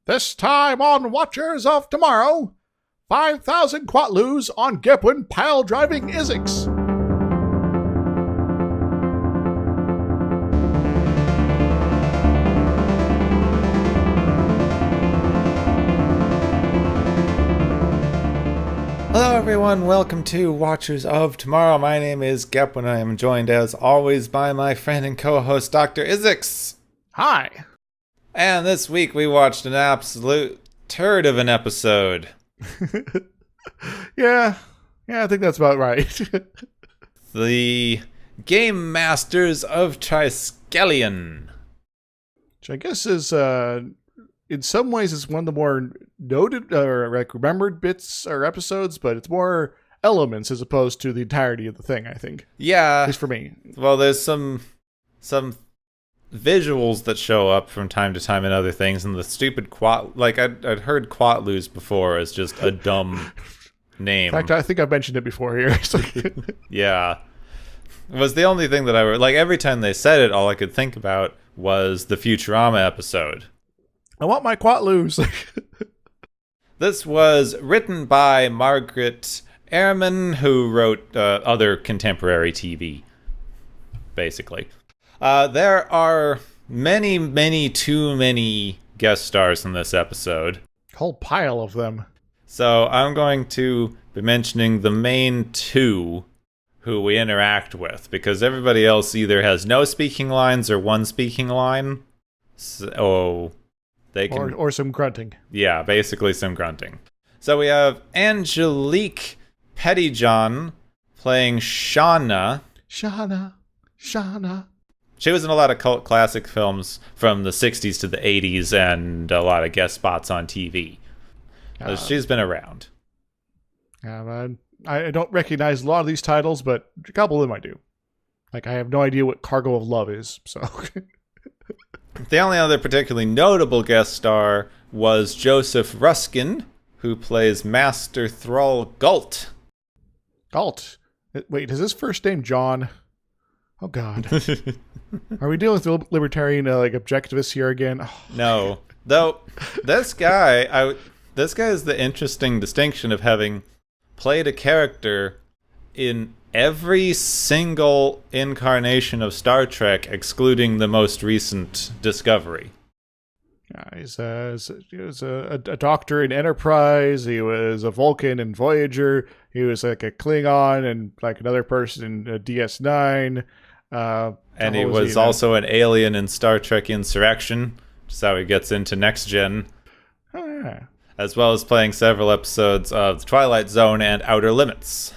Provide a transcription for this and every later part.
This time on Watchers of Tomorrow, 5,000 Quatloos on Gepwin pile driving Isix. Hello everyone, welcome to Watchers of Tomorrow. My name is Gepwin and I am joined as always by my friend and co-host Dr. Isix. Hi. And this week we watched an absolute turd of an episode. Yeah, I think that's about right. The Gamesters of Triskelion. Which I guess is, in some ways, is one of the more noted or remembered bits or episodes, but it's more elements as opposed to the entirety of the thing, I think. Yeah. At least for me. Well, there's some visuals that show up from time to time in other things, and the stupid I'd heard Quatloos before as just a dumb name. In fact, I think I've mentioned it before here. Yeah. It was the only thing that every time they said it, all I could think about was the Futurama episode. I want my Quatloos. This was written by Margaret Ehrman, who wrote other contemporary TV, basically. There are many, too many guest stars in this episode. Whole pile of them. So I'm going to be mentioning the main two who we interact with, because everybody else either has no speaking lines or one speaking line. So they can... Or some grunting. Yeah, basically some grunting. So we have Angelique Pettyjohn playing Shauna. Shauna. She was in a lot of cult classic films from the 60s to the 80s and a lot of guest spots on TV. She's been around. I don't recognize a lot of these titles, but a couple of them I do. Like, I have no idea what Cargo of Love is, so... The only other particularly notable guest star was Joseph Ruskin, who plays Master Thrall Gult. Gult? Wait, is his first name John? Oh, God. Are we dealing with libertarian objectivists here again? Oh. No. Though, this guy is the interesting distinction of having played a character in every single incarnation of Star Trek, excluding the most recent Discovery. He was a doctor in Enterprise. He was a Vulcan in Voyager. He was like a Klingon and like another person in DS9. And he was also an alien in Star Trek Insurrection, which is how he gets into Next Gen. Oh, yeah. As well as playing several episodes of The Twilight Zone and Outer Limits.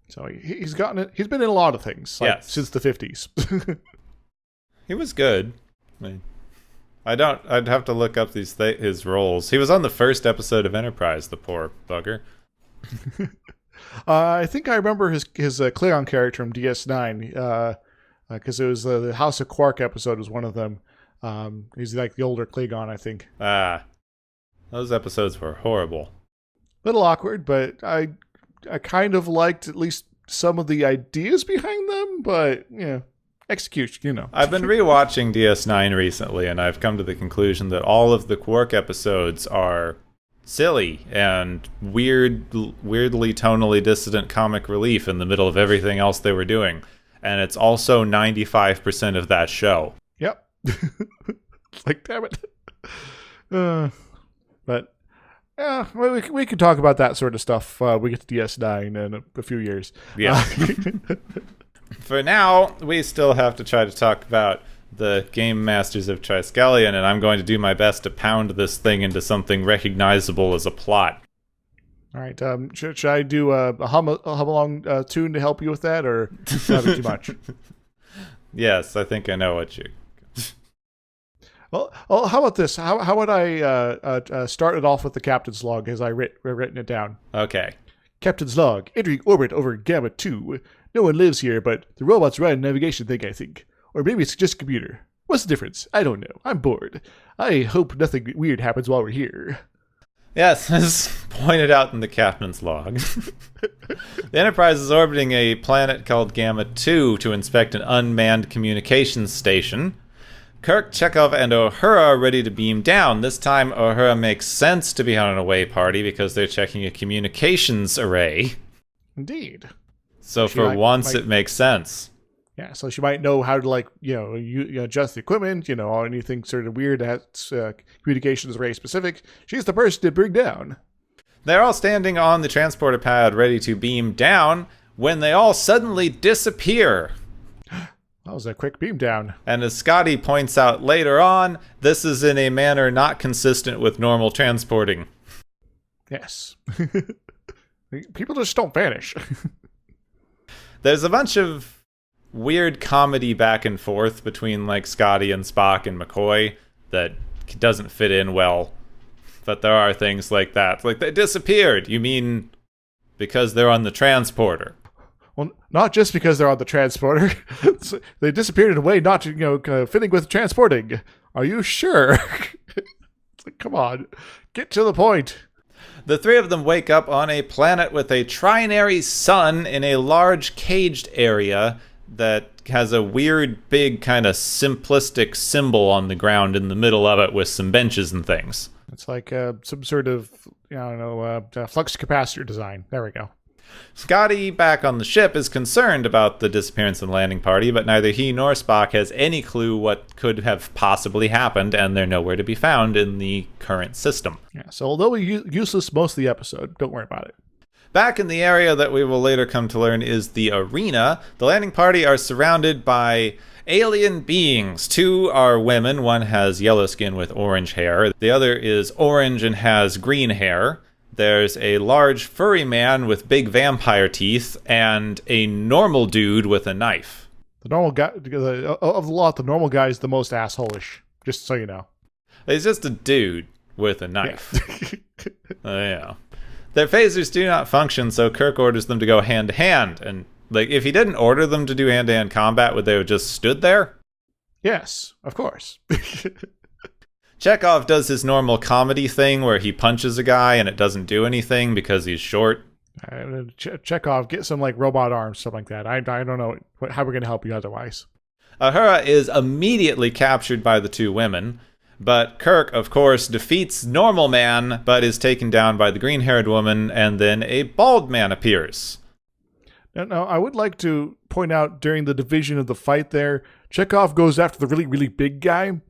So he's gotten it. He's been in a lot of things, since the 50s. He was good. I'd have to look up his roles. He was on the first episode of Enterprise, the poor bugger. I think I remember his Klingon character from DS9, because it was the House of Quark episode was one of them. He's like the older Klingon, I think. Those episodes were horrible. Little awkward, but I kind of liked at least some of the ideas behind them, but execution, I've been rewatching DS9 recently, and I've come to the conclusion that all of the Quark episodes are silly and weirdly tonally dissident comic relief in the middle of everything else they were doing. And it's also 95% of that show. Yep. Like, damn it. But yeah, we could talk about that sort of stuff. We get to DS9 in a few years. Yeah. For now, we still have to try to talk about the Game Masters of Triskelion, and I'm going to do my best to pound this thing into something recognizable as a plot. All right. Should I do a hum along tune to help you with that, or not too much? Yes, I think I know what you... Well, how about this? How would I start it off with the captain's log as I written it down? Okay. Captain's log, entering orbit over Gamma 2. No one lives here, but the robots run a navigation thing, I think. Or maybe it's just a computer. What's the difference? I don't know. I'm bored. I hope nothing weird happens while we're here. Yes, as pointed out in the captain's log. The Enterprise is orbiting a planet called Gamma 2 to inspect an unmanned communications station. Kirk, Chekov, and Uhura are ready to beam down. This time, Uhura makes sense to be on an away party because they're checking a communications array. Indeed. So for once, it makes sense. Yeah, so she might know how to, like, adjust the equipment, or anything sort of weird that's communications array specific. She's the person to bring down. They're all standing on the transporter pad ready to beam down when they all suddenly disappear. That was a quick beam down. And as Scotty points out later on, this is in a manner not consistent with normal transporting. Yes. People just don't vanish. There's a bunch of weird comedy back and forth between, like, Scotty and Spock and McCoy that doesn't fit in well. But there are things like that. Like, they disappeared. You mean because they're on the transporter? Well, not just because they're on the transporter. They disappeared in a way not fitting with transporting. Are you sure? It's like, come on. Get to the point. The three of them wake up on a planet with a trinary sun in a large caged area that has a weird, big, kind of simplistic symbol on the ground in the middle of it with some benches and things. It's like some sort of, flux capacitor design. There we go. Scotty, back on the ship, is concerned about the disappearance of the landing party, but neither he nor Spock has any clue what could have possibly happened, and they're nowhere to be found in the current system. Yeah, so although we're useless most of the episode, don't worry about it. Back in the area that we will later come to learn is the arena, the landing party are surrounded by alien beings. Two are women. One has yellow skin with orange hair. The other is orange and has green hair. There's a large furry man with big vampire teeth and a normal dude with a knife. The normal guy, of the lot, the normal guy is the most asshole-ish, just so you know. He's just a dude with a knife. Yeah. Their phasers do not function, so Kirk orders them to go hand-to-hand. And, like, if he didn't order them to do hand-to-hand combat, would they have just stood there? Yes, of course. Chekov does his normal comedy thing where he punches a guy and it doesn't do anything because he's short. Chekov, get some, like, robot arms, something like that. I don't know how we're going to help you otherwise. Uhura is immediately captured by the two women, but Kirk, of course, defeats Normal Man, but is taken down by the green-haired woman, and then a bald man appears. Now, I would like to point out during the division of the fight there, Chekov goes after the really, really big guy.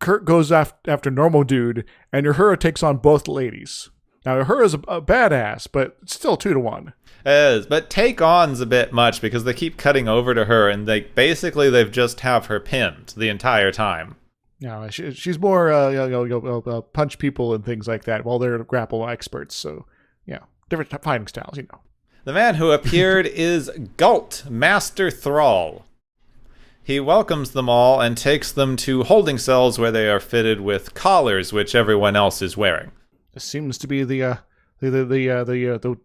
Kirk goes after normal dude, and Uhura takes on both ladies. Now, Uhura's a badass, but it's still 2-1. It is, but take on's a bit much because they keep cutting over to her, and they've just have her pinned the entire time. Yeah, she's more punch people and things like that, while they're grapple experts. So, yeah, different fighting styles, you know. The man who appeared is Gult, Master Thrall. He welcomes them all and takes them to holding cells where they are fitted with collars, which everyone else is wearing. This seems to be the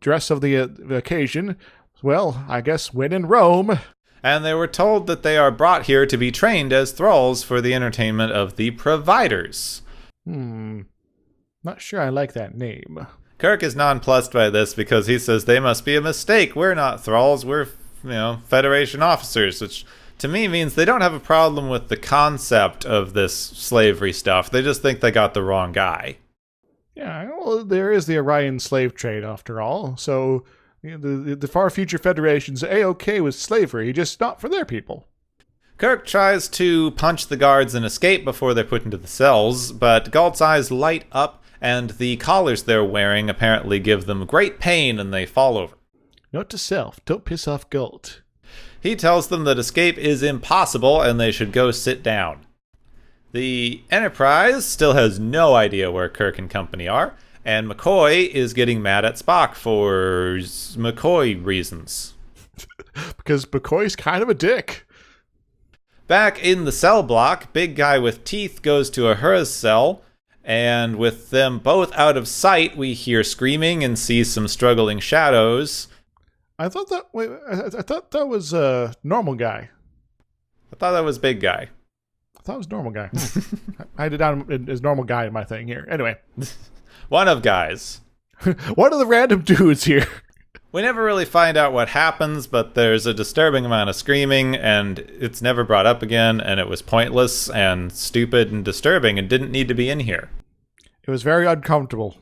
dress of the occasion. Well, I guess when in Rome. And they were told that they are brought here to be trained as thralls for the entertainment of the providers. Not sure I like that name. Kirk is nonplussed by this because he says they must be a mistake. We're not thralls. We're, Federation officers, which to me means they don't have a problem with the concept of this slavery stuff. They just think they got the wrong guy. Yeah, well, there is the Orion slave trade after all. So the far future Federation's A-okay with slavery, just not for their people. Kirk tries to punch the guards and escape before they're put into the cells, but Galt's eyes light up, and the collars they're wearing apparently give them great pain, and they fall over. Note to self, don't piss off Galt. He tells them that escape is impossible, and they should go sit down. The Enterprise still has no idea where Kirk and company are, and McCoy is getting mad at Spock for McCoy reasons. Because McCoy's kind of a dick. Back in the cell block, big guy with teeth goes to Uhura's cell, and with them both out of sight, we hear screaming and see some struggling shadows. I thought that was a normal guy. I thought that was big guy. I thought it was normal guy. I had it down as normal guy in my thing here. Anyway. One of guys. One of the random dudes here. We never really find out what happens, but there's a disturbing amount of screaming, and it's never brought up again, and it was pointless and stupid and disturbing and didn't need to be in here. It was very uncomfortable.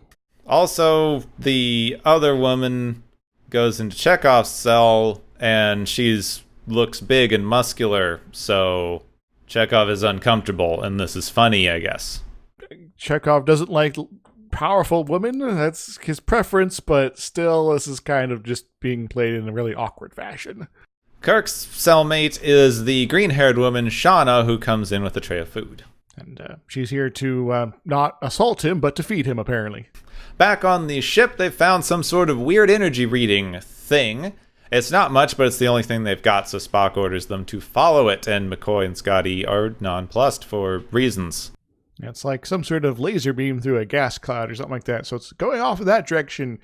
Also, the other woman goes into Chekov's cell, and she's looks big and muscular, so Chekov is uncomfortable, and this is funny, I guess. Chekov doesn't like powerful women. That's his preference, but still, this is kind of just being played in a really awkward fashion. Kirk's cellmate is the green-haired woman, Shauna, who comes in with a tray of food. And she's here to not assault him, but to feed him, apparently. Back on the ship, they've found some sort of weird energy reading thing. It's not much, but it's the only thing they've got, so Spock orders them to follow it, and McCoy and Scotty are nonplussed for reasons. It's like some sort of laser beam through a gas cloud or something like that, so it's going off in that direction.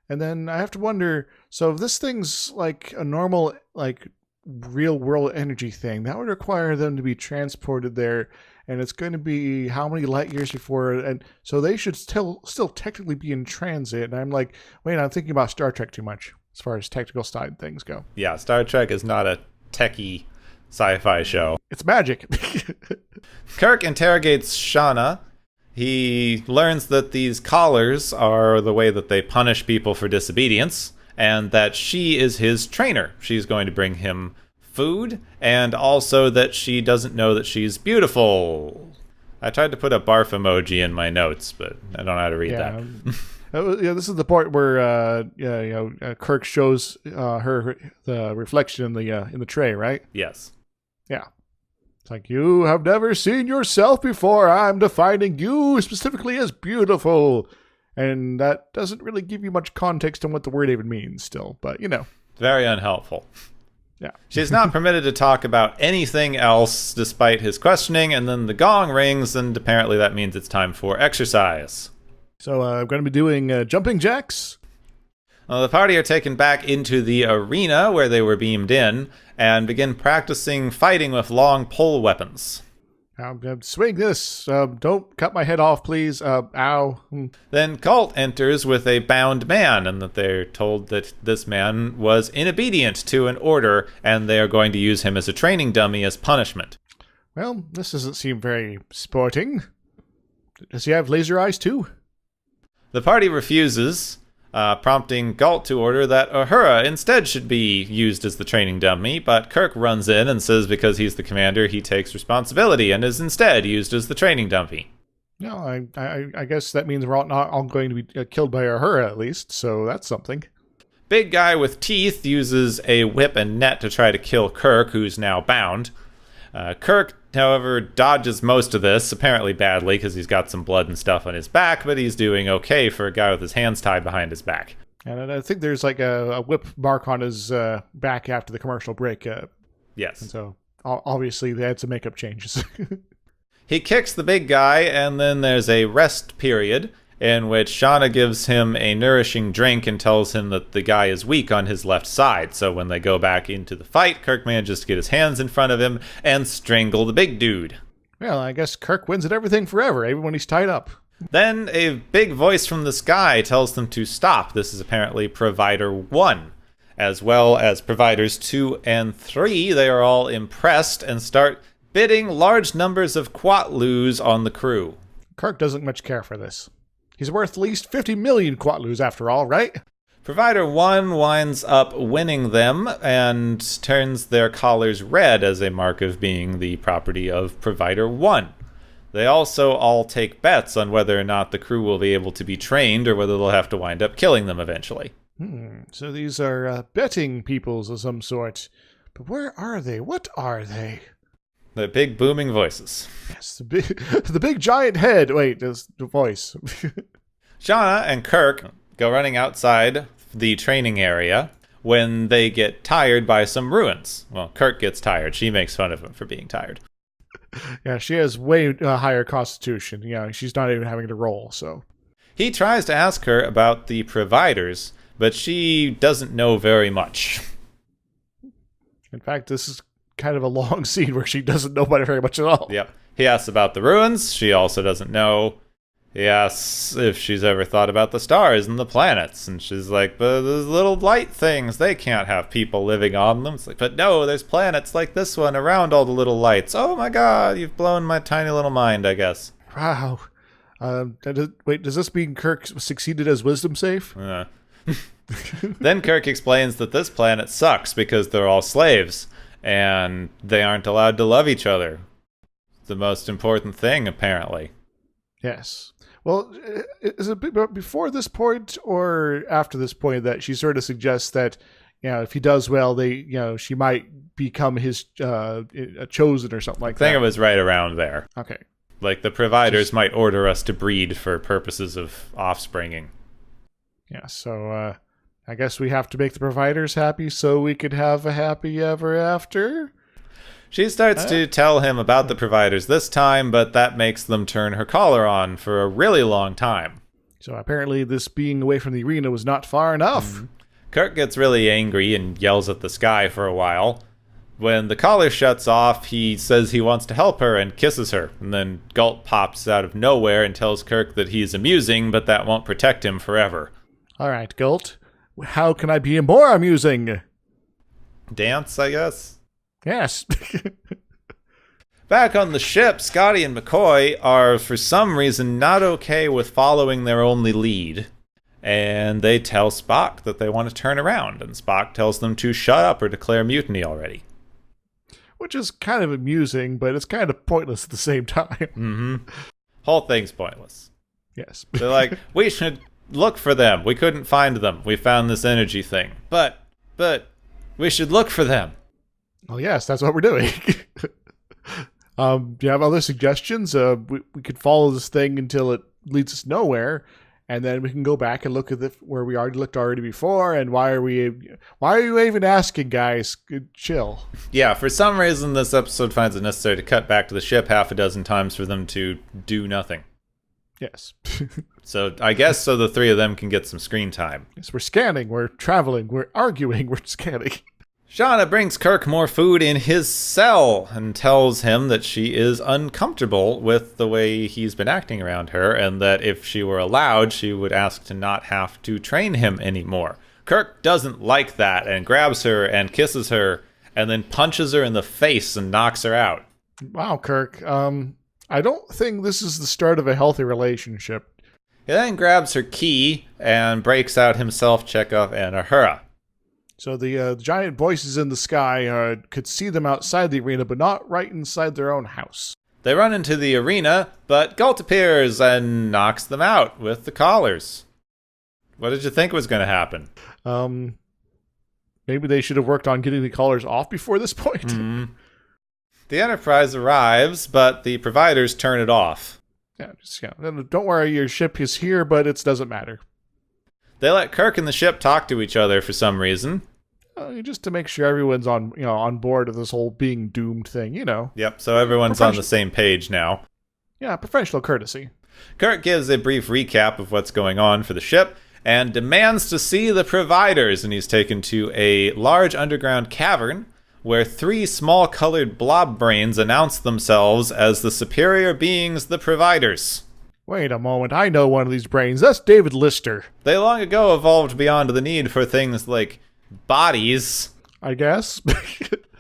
And then I have to wonder, so if this thing's like a normal, like, real-world energy thing, that would require them to be transported there, and it's going to be how many light years before, and so they should still technically be in transit. And I'm like, wait, I'm thinking about Star Trek too much as far as technical side things go. Yeah, Star Trek is not a techie sci-fi show. It's magic. Kirk interrogates Shauna. He learns that these collars are the way that they punish people for disobedience, and that she is his trainer. She's going to bring him food, and also that she doesn't know that she's beautiful. I tried to put a barf emoji in my notes, but I don't know how to read that. Yeah, this is the part where Kirk shows her the reflection in the tray, right? Yes. Yeah. It's like, you have never seen yourself before. I'm defining you specifically as beautiful. And that doesn't really give you much context on what the word even means still, but you know. Very unhelpful. Yeah. She's not permitted to talk about anything else despite his questioning, and then the gong rings, and apparently that means it's time for exercise. So I'm going to be doing jumping jacks. Well, the party are taken back into the arena where they were beamed in and begin practicing fighting with long pole weapons. I'm going to swing this. Don't cut my head off, please. Ow. Then Colt enters with a bound man, and that they're told that this man was inobedient to an order, and they are going to use him as a training dummy as punishment. Well, this doesn't seem very sporting. Does he have laser eyes, too? The party refuses, prompting Galt to order that Uhura instead should be used as the training dummy, but Kirk runs in and says because he's the commander, he takes responsibility and is instead used as the training dummy. No, I guess that means we're not all going to be killed by Uhura, at least, so that's something. Big guy with teeth uses a whip and net to try to kill Kirk, who's now bound. Kirk, however, dodges most of this, apparently badly because he's got some blood and stuff on his back, but he's doing okay for a guy with his hands tied behind his back. And I think there's like a whip mark on his back after the commercial break. Yes. And so obviously they had some makeup changes. He kicks the big guy, and then there's a rest period in which Shauna gives him a nourishing drink and tells him that the guy is weak on his left side. So when they go back into the fight, Kirk manages to get his hands in front of him and strangle the big dude. Well, I guess Kirk wins at everything forever, even when he's tied up. Then a big voice from the sky tells them to stop. This is apparently Provider 1. As well as Providers 2 and 3, they are all impressed and start bidding large numbers of quatlus on the crew. Kirk doesn't much care for this. He's worth at least 50 million quatlus after all, right? Provider 1 winds up winning them and turns their collars red as a mark of being the property of Provider 1. They also all take bets on whether or not the crew will be able to be trained or whether they'll have to wind up killing them eventually. So these are betting peoples of some sort. But where are they? What are they? The big booming voices. Yes, the big giant head. Wait, there's the voice. Shauna and Kirk go running outside the training area when they get tired by some ruins. Well, Kirk gets tired. She makes fun of him for being tired. Yeah, she has way higher constitution. Yeah, she's not even having to roll, so. He tries to ask her about the providers, but she doesn't know very much. In fact, this is kind of a long scene where she doesn't know about it very much at all. Yep. He asks about the ruins. She also doesn't know. He asks if she's ever thought about the stars and the planets, and she's like, but those little light things, they can't have people living on them. It's like, but no, there's planets like this one around all the little lights. Oh my god, you've blown my tiny little mind, I guess. Wow. Wait, does this mean Kirk succeeded as wisdom safe? Then Kirk explains that this planet sucks because they're all slaves, and they aren't allowed to love each other. The most important thing, apparently. Yes. Well, is it before this point or after this point that she sort of suggests that, if he does well, she might become his chosen or something like that? I think it was right around there. Okay. Like the providers might order us to breed for purposes of offspringing. Yeah, so I guess we have to make the providers happy so we could have a happy ever after. She starts to tell him about the providers this time, but that makes them turn her collar on for a really long time. So apparently this being away from the arena was not far enough. Kirk gets really angry and yells at the sky for a while. When the collar shuts off, he says he wants to help her and kisses her. And then Galt pops out of nowhere and tells Kirk that he's amusing, but that won't protect him forever. All right, Galt. How can I be more amusing? Dance, I guess? Yes. Back on the ship, Scotty and McCoy are, for some reason, not okay with following their only lead. And they tell Spock that they want to turn around, and Spock tells them to shut up or declare mutiny already. Which is kind of amusing, but it's kind of pointless at the same time. Whole thing's pointless. Yes. They're like, we should look for them. We couldn't find them. We found this energy thing. But, we should look for them. Well, yes, that's what we're doing. Do you have other suggestions? We could follow this thing until it leads us nowhere, and then we can go back and look at where we already looked before. And why are you even asking, guys? Chill. Yeah, for some reason, this episode finds it necessary to cut back to the ship half a dozen times for them to do nothing. Yes. So I guess so the three of them can get some screen time. Yes, we're scanning, we're traveling, we're arguing, we're scanning. Shauna brings Kirk more food in his cell and tells him that she is uncomfortable with the way he's been acting around her, and that if she were allowed, she would ask to not have to train him anymore. Kirk doesn't like that and grabs her and kisses her and then punches her in the face and knocks her out. Wow, Kirk. I don't think this is the start of a healthy relationship. He then grabs her key and breaks out himself, Chekov, and Uhura. So the giant voices in the sky could see them outside the arena, but not right inside their own house. They run into the arena, but Galt appears and knocks them out with the collars. What did you think was going to happen? Maybe they should have worked on getting the collars off before this point. The Enterprise arrives, but the providers turn it off. Yeah, don't worry, your ship is here, but it doesn't matter. They let Kirk and the ship talk to each other for some reason. Just to make sure everyone's on board of this whole being doomed thing, Yep, so everyone's on the same page now. Yeah, professional courtesy. Kirk gives a brief recap of what's going on for the ship and demands to see the providers, and he's taken to a large underground cavern where three small colored blob brains announce themselves as the superior beings, the providers. Wait a moment, I know one of these brains. That's David Lister. They long ago evolved beyond the need for things like bodies, I guess.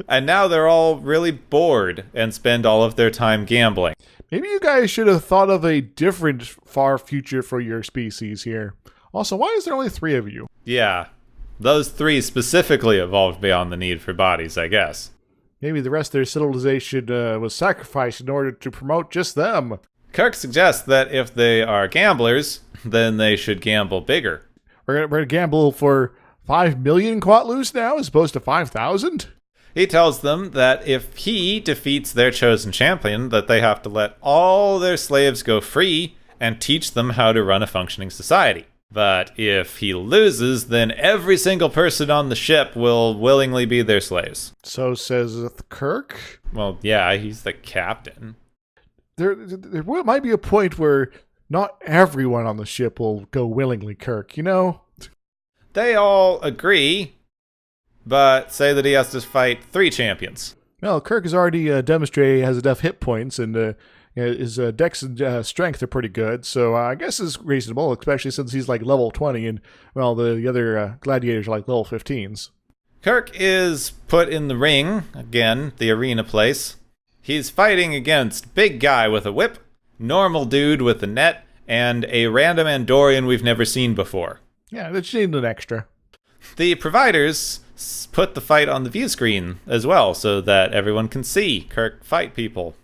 and now they're all really bored and spend all of their time gambling. Maybe you guys should have thought of a different far future for your species here. Also, why is there only 3 of you? Yeah, those 3 specifically evolved beyond the need for bodies, I guess. Maybe the rest of their civilization was sacrificed in order to promote just them. Kirk suggests that if they are gamblers, then they should gamble bigger. We're gonna gamble for 5 million Quatlus now as opposed to 5,000? He tells them that if he defeats their chosen champion, that they have to let all their slaves go free and teach them how to run a functioning society. But if he loses, then every single person on the ship will willingly be their slaves. So says Kirk? Well, yeah, he's the captain. There might be a point where not everyone on the ship will go willingly, Kirk, They all agree, but say that he has to fight 3 champions. Well, Kirk has already demonstrated he has enough hit points, and his dex and strength are pretty good, so I guess it's reasonable, especially since he's like level 20 and, well, the other gladiators are like level 15s. Kirk is put in the ring, again, the arena place. He's fighting against big guy with a whip, normal dude with a net, and a random Andorian we've never seen before. Yeah, they just need an extra. The providers put the fight on the view screen as well, so that everyone can see Kirk fight people.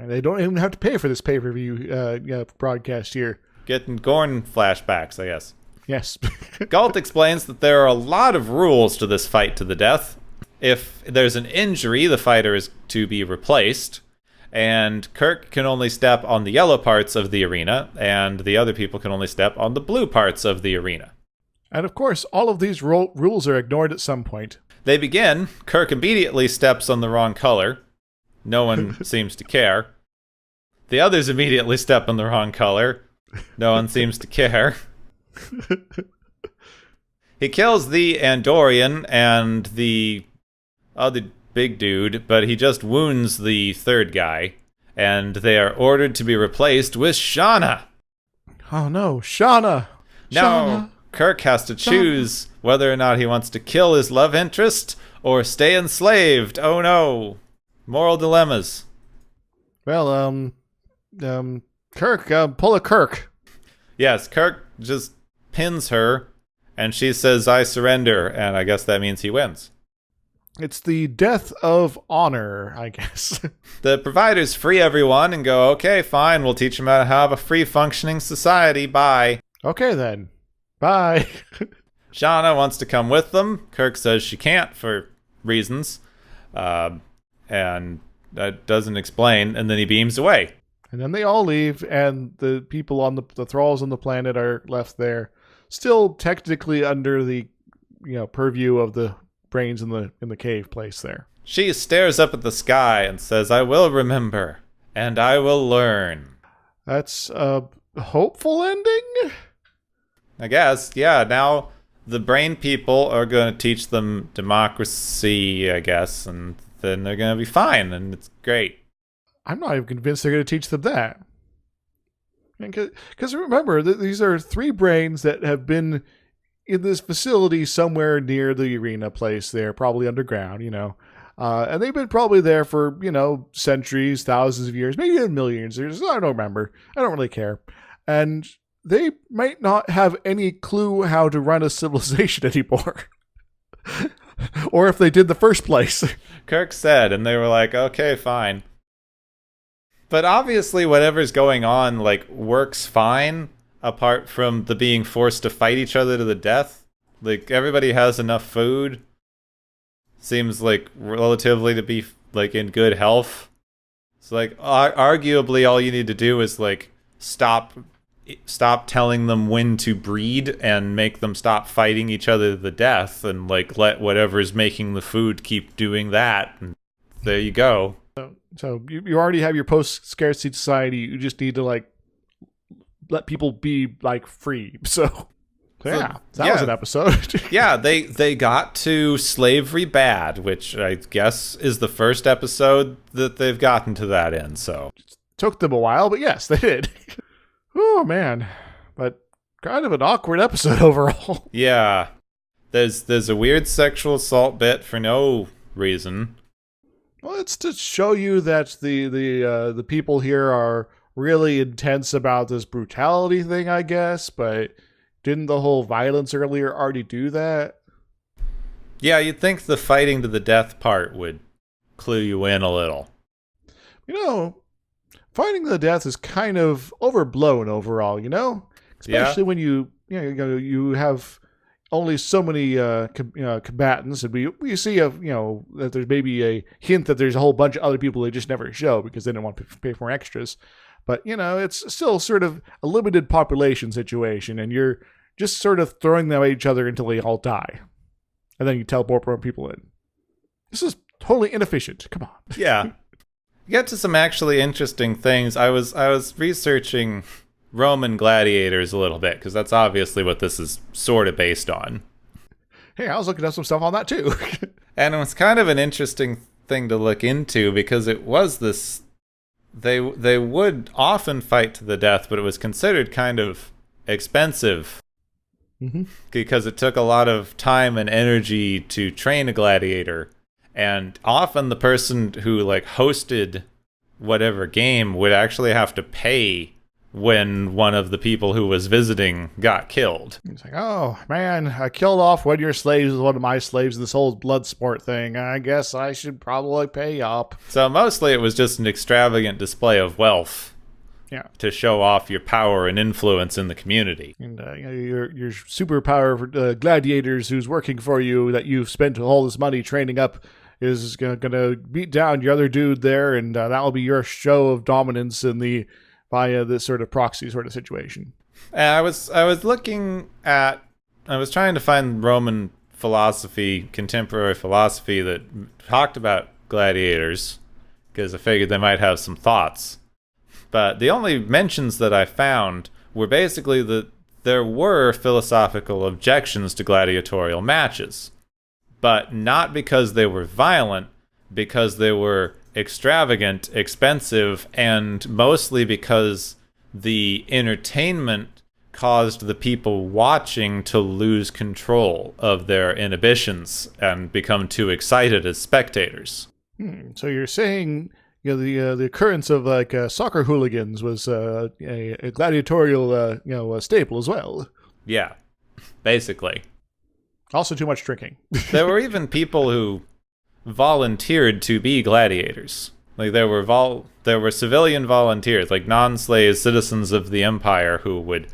They don't even have to pay for this pay-per-view broadcast here. Getting Gorn flashbacks, I guess. Yes. Galt explains that there are a lot of rules to this fight to the death. If there's an injury, the fighter is to be replaced, and Kirk can only step on the yellow parts of the arena, and the other people can only step on the blue parts of the arena. And of course, all of these rules are ignored at some point. They begin. Kirk immediately steps on the wrong color. No one seems to care. The others immediately step on the wrong color. No one seems to care. He kills the Andorian and the other big dude, but he just wounds the third guy, and they are ordered to be replaced with Shauna. Oh no, Shauna! No, Shauna. Kirk has to choose whether or not he wants to kill his love interest or stay enslaved. Oh no. Moral dilemmas. Well, Kirk, pull a Kirk. Yes, Kirk just pins her, and she says, I surrender, and I guess that means he wins. It's the death of honor, I guess. The providers free everyone and go, okay, fine, we'll teach them how to have a free-functioning society, bye. Okay then. Bye. Shauna wants to come with them. Kirk says she can't for reasons, and that doesn't explain, and then he beams away. And then they all leave, and the people on the thralls on the planet are left there, still technically under the purview of the brains in the cave place there. She stares up at the sky and says, I will remember, and I will learn. That's a hopeful ending? I guess, yeah, now the brain people are going to teach them democracy, I guess, and then they're going to be fine, and it's great. I'm not even convinced they're going to teach them that. Because remember, these are 3 brains that have been in this facility somewhere near the arena place there, probably underground, and they've been probably there for, centuries, thousands of years, maybe even millions of years. I don't remember. I don't really care. And they might not have any clue how to run a civilization anymore. Or if they did in the first place. Kirk said, and they were like, okay, fine. But obviously whatever's going on, works fine, apart from the being forced to fight each other to the death. Everybody has enough food. Seems relatively to be, in good health. So, arguably all you need to do is, stop telling them when to breed and make them stop fighting each other to the death and, let whatever's making the food keep doing that. And there you go. So you already have your post-scarcity society. You just need to, let people be, free. So yeah, that was an episode. Yeah, they got to slavery bad, which I guess is the first episode that they've gotten to that in, so. Took them a while, but yes, they did. Oh, man. But kind of an awkward episode overall. Yeah. There's a weird sexual assault bit for no reason. Well, it's to show you that the people here are really intense about this brutality thing, I guess, but didn't the whole violence earlier already do that? Yeah, you'd think the fighting to the death part would clue you in a little. Fighting to the death is kind of overblown overall, especially when you have only so many combatants, and we see that there's maybe a hint that there's a whole bunch of other people they just never show because they didn't want to pay for extras. But it's still sort of a limited population situation, and you're just sort of throwing them at each other until they all die, and then you teleport more people in. This is totally inefficient. Come on. Yeah. Get to some actually interesting things. I was researching Roman gladiators a little bit, because that's obviously what this is sort of based on. Hey, I was looking up some stuff on that too. And it was kind of an interesting thing to look into, because it was this they would often fight to the death, but it was considered kind of expensive because it took a lot of time and energy to train a gladiator, and often the person who like hosted whatever game would actually have to pay when one of the people who was visiting got killed. It's like, oh man, I killed off one of your slaves with one of my slaves in this whole blood sport thing. I guess I should probably pay up. So mostly it was just an extravagant display of wealth. Yeah. To show off your power and influence in the community. And your superpower gladiators who's working for you that you've spent all this money training up is going to beat down your other dude there, and that'll be your show of dominance in the via this sort of proxy sort of situation. I was trying to find Roman philosophy, contemporary philosophy that talked about gladiators, because I figured they might have some thoughts. But the only mentions that I found were basically that there were philosophical objections to gladiatorial matches, but not because they were violent, because they were extravagant, expensive, and mostly because the entertainment caused the people watching to lose control of their inhibitions and become too excited as spectators. So you're saying, the occurrence of like soccer hooligans was a gladiatorial staple as well. Yeah, basically. Also, too much drinking. There were even people who volunteered to be gladiators. Like there were civilian volunteers, like non-slave citizens of the empire who would,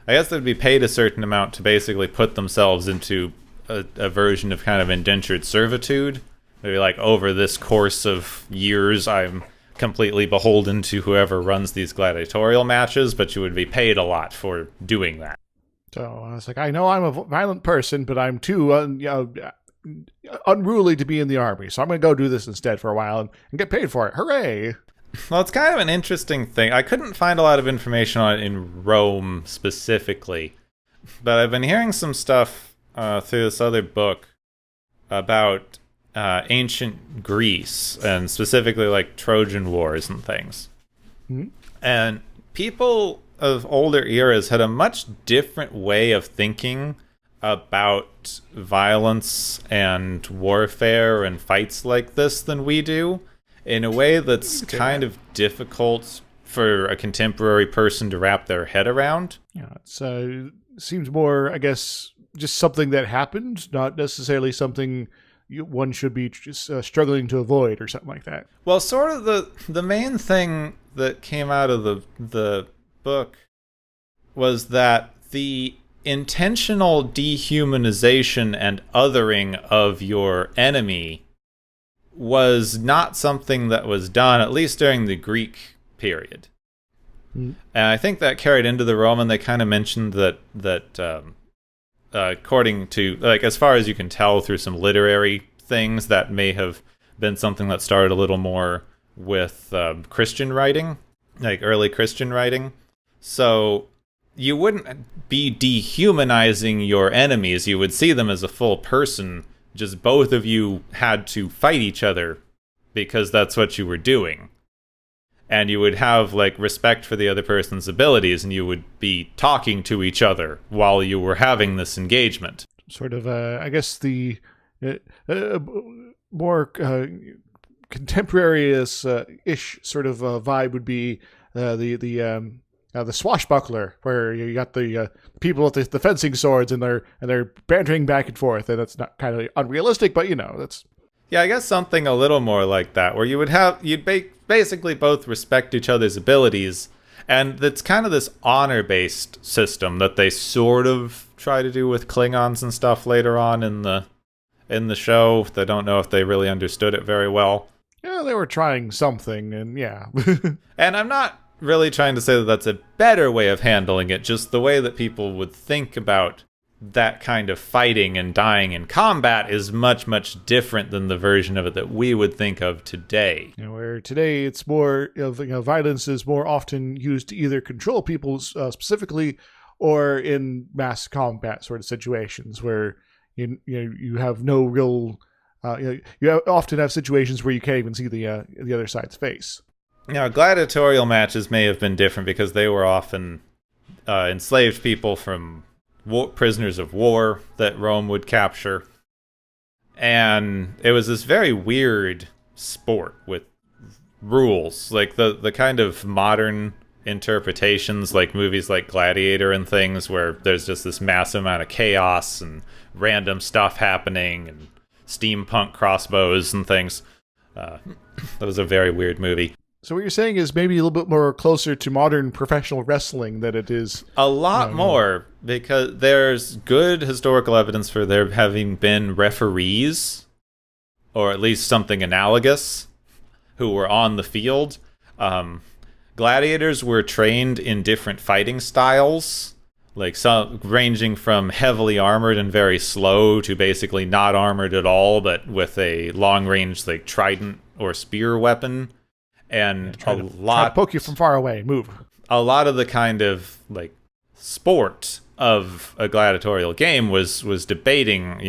I guess they'd be paid a certain amount to basically put themselves into a version of kind of indentured servitude. Maybe like over this course of years, I'm completely beholden to whoever runs these gladiatorial matches, but you would be paid a lot for doing that. So I was like, I know I'm a violent person, but I'm too unruly to be in the army, so I'm going to go do this instead for a while and get paid for it. Hooray! Well, it's kind of an interesting thing. I couldn't find a lot of information on it in Rome specifically, but I've been hearing some stuff through this other book about ancient Greece, and specifically like Trojan Wars and things. Mm-hmm. And people of older eras had a much different way of thinking about violence and warfare and fights like this than we do, in a way that's kind of difficult for a contemporary person to wrap their head around. Yeah, it seems more, I guess, just something that happened, not necessarily something one should be just struggling to avoid or something like that. Well, sort of the main thing that came out of the book was that the intentional dehumanization and othering of your enemy was not something that was done, at least during the Greek period. Mm. And I think that carried into the Roman. They kind of mentioned that according to, like, as far as you can tell through some literary things, that may have been something that started a little more with Christian writing, like early Christian writing. So you wouldn't be dehumanizing your enemies. You would see them as a full person. Just both of you had to fight each other because that's what you were doing. And you would have like respect for the other person's abilities, and you would be talking to each other while you were having this engagement. Sort of, I guess the more contemporaneous-ish sort of vibe would be the swashbuckler, where you got the people with the fencing swords and they're bantering back and forth, and that's not kind of unrealistic, but that's. Yeah, I guess something a little more like that, where you'd basically both respect each other's abilities, and it's kind of this honor-based system that they sort of try to do with Klingons and stuff later on in the show. I don't know if they really understood it very well. Yeah, they were trying something, and yeah. And I'm not really trying to say that that's a better way of handling it, just the way that people would think about that kind of fighting and dying in combat is much, much different than the version of it that we would think of today. Where today it's more, violence is more often used to either control people specifically, or in mass combat sort of situations where you have no real. You often have situations where you can't even see the other side's face. Now, gladiatorial matches may have been different because they were often enslaved people from prisoners of war that Rome would capture. And it was this very weird sport with rules, like the kind of modern interpretations, like movies like Gladiator and things, where there's just this massive amount of chaos and random stuff happening and steampunk crossbows and things. That was a very weird movie. So what you're saying is maybe a little bit more closer to modern professional wrestling than it is. A lot more, because there's good historical evidence for there having been referees, or at least something analogous, who were on the field. Gladiators were trained in different fighting styles, like some ranging from heavily armored and very slow to basically not armored at all, but with a long-range like trident or spear weapon. And try to poke you from far away. Move. A lot of the kind of like sport of a gladiatorial game was debating,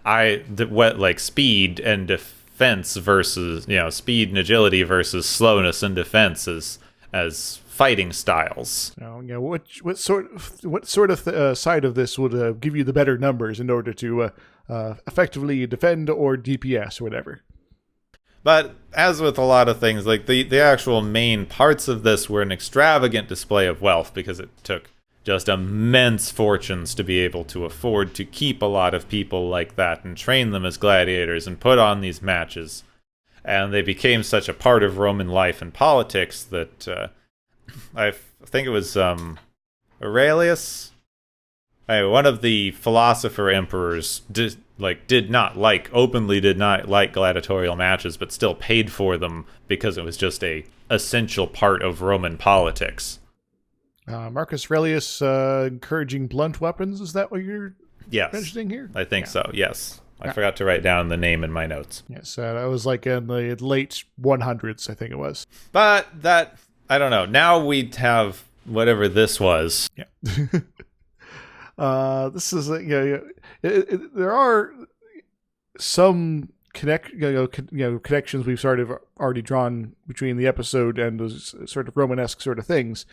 like speed and defense versus, speed and agility versus slowness and defense as fighting styles. So, what sort of side of this would give you the better numbers in order to effectively defend or DPS or whatever? But as with a lot of things, like the actual main parts of this were an extravagant display of wealth because it took just immense fortunes to be able to afford to keep a lot of people like that and train them as gladiators and put on these matches. And they became such a part of Roman life and politics that I think it was Aurelius, one of the philosopher emperors, openly did not like gladiatorial matches, but still paid for them because it was just a essential part of Roman politics. Marcus Aurelius encouraging blunt weapons, is that what you're mentioning here? I think so, yes. I forgot to write down the name in my notes. Yes, that was like in the late 100s, I think it was. But that, I don't know. Now we have whatever this was. Yeah. This is there are some connections we've sort of already drawn between the episode and those sort of Romanesque sort of things,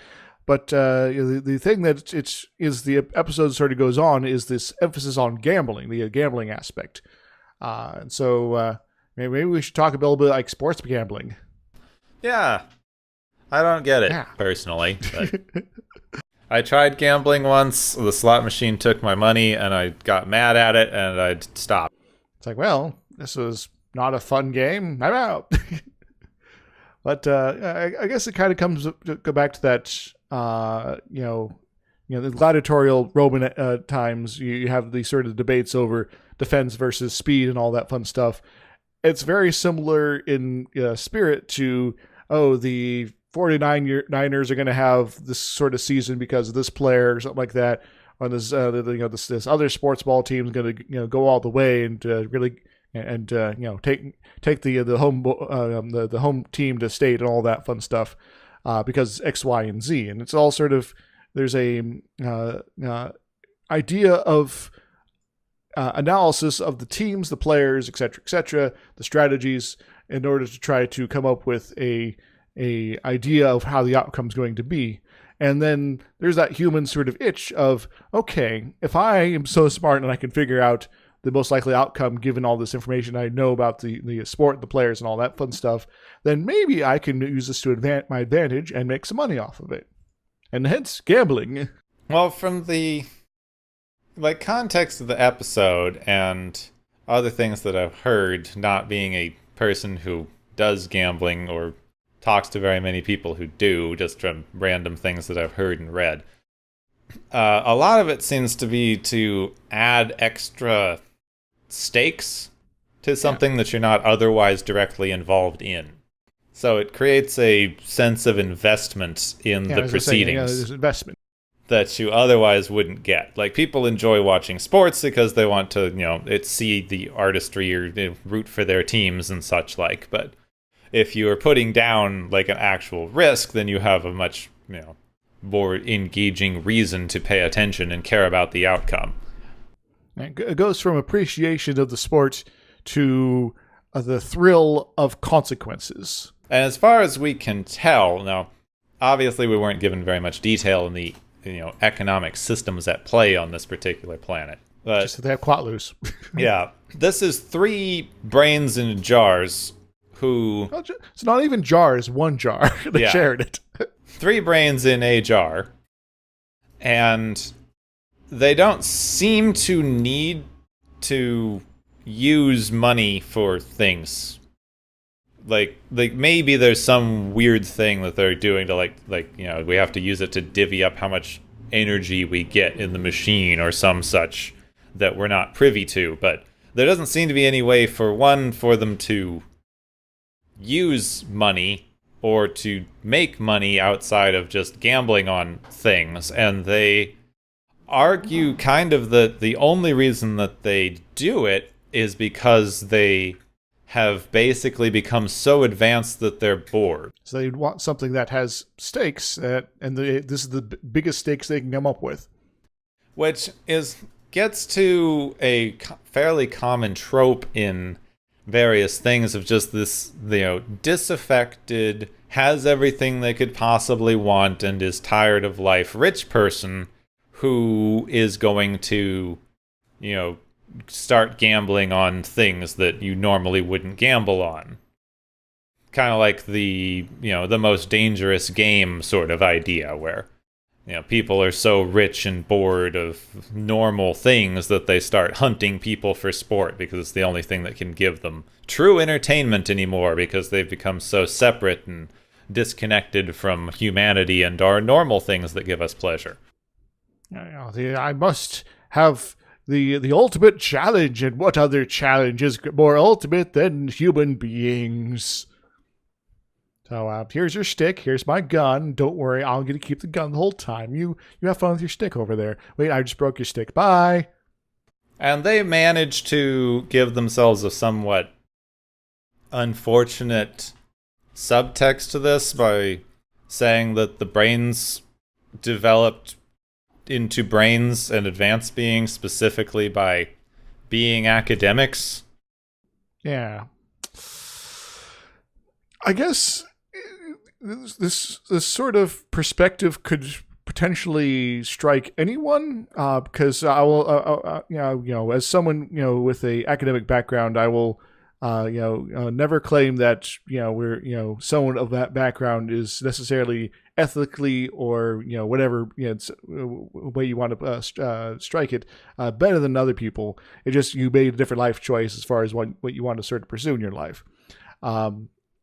but the thing that the episode sort of goes on is this emphasis on gambling, the gambling aspect, and so maybe we should talk a little bit like sports gambling. Yeah, I don't get it personally. But I tried gambling once. The slot machine took my money, and I got mad at it, and I stopped. It's like, well, this was not a fun game. I'm out. But I guess it kind of go back to that. The gladiatorial Roman times. You have these sort of debates over defense versus speed and all that fun stuff. It's very similar in spirit to the 49ers are going to have this sort of season because of this player or something like that. Or this other sports ball team is going to go all the way and really take the home team to state and all that fun stuff because X, Y, and Z, and it's all sort of there's a idea of analysis of the teams, the players, etc., the strategies in order to try to come up with a idea of how the outcome's going to be. And then there's that human sort of itch of, okay, if I am so smart and I can figure out the most likely outcome given all this information I know about the sport, the players, and all that fun stuff, then maybe I can use this to my advantage and make some money off of it. And hence, gambling. Well, from the context of the episode and other things that I've heard, not being a person who does gambling or talks to very many people who do, just from random things that I've heard and read. A lot of it seems to be to add extra stakes to something that you're not otherwise directly involved in. So it creates a sense of investment in the proceedings. There's investment that you otherwise wouldn't get. Like, people enjoy watching sports because they want to, see the artistry or root for their teams and such like, but if you are putting down like an actual risk, then you have a much more engaging reason to pay attention and care about the outcome. It goes from appreciation of the sport to the thrill of consequences. And as far as we can tell, now, obviously we weren't given very much detail in the economic systems at play on this particular planet. But just that they have Quatloos. yeah, this is 3 brains in jars who... It's not even jars, one jar. They shared it. 3 brains in a jar. And they don't seem to need to use money for things. Like maybe there's some weird thing that they're doing to we have to use it to divvy up how much energy we get in the machine or some such that we're not privy to. But there doesn't seem to be any way for them to use money or to make money outside of just gambling on things. And they argue kind of that the only reason that they do it is because they have basically become so advanced that they're bored. So they want something that has stakes, this is the biggest stakes they can come up with. Which gets to a fairly common trope in various things of just this, disaffected, has everything they could possibly want and is tired of life rich person who is going to, start gambling on things that you normally wouldn't gamble on. Kind of like the most dangerous game sort of idea where, people are so rich and bored of normal things that they start hunting people for sport because it's the only thing that can give them true entertainment anymore because they've become so separate and disconnected from humanity and our normal things that give us pleasure. I must have the ultimate challenge, and what other challenge is more ultimate than human beings? So here's your stick, here's my gun, don't worry, I'll get to keep the gun the whole time. You have fun with your stick over there. Wait, I just broke your stick, bye! And they manage to give themselves a somewhat unfortunate subtext to this by saying that the brains developed into brains and advanced beings specifically by being academics. Yeah. I guess this sort of perspective could potentially strike anyone, because I will, as someone with a academic background, I will never claim that we're someone of that background is necessarily ethically or whatever way you want to strike it better than other people. It just you made a different life choice as far as what you want to sort of pursue in your life.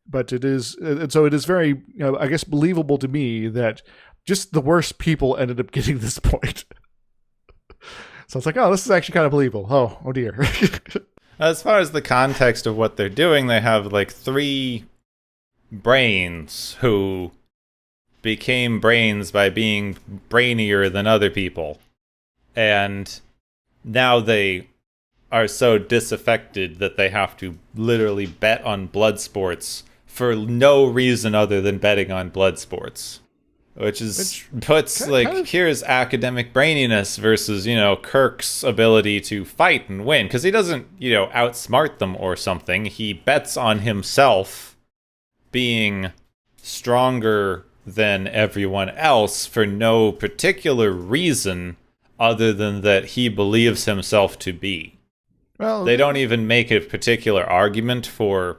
But it is, and so it is very I guess believable to me that just the worst people ended up getting this point. So it's like, oh, this is actually kind of believable. Oh dear. As far as the context of what they're doing, they have 3 brains who became brains by being brainier than other people. And now they are so disaffected that they have to literally bet on blood sports for no reason other than betting on blood sports. Which puts here's academic braininess versus Kirk's ability to fight and win, because he doesn't outsmart them or something. He bets on himself being stronger than everyone else for no particular reason other than that he believes himself to be. Well, they don't even make a particular argument for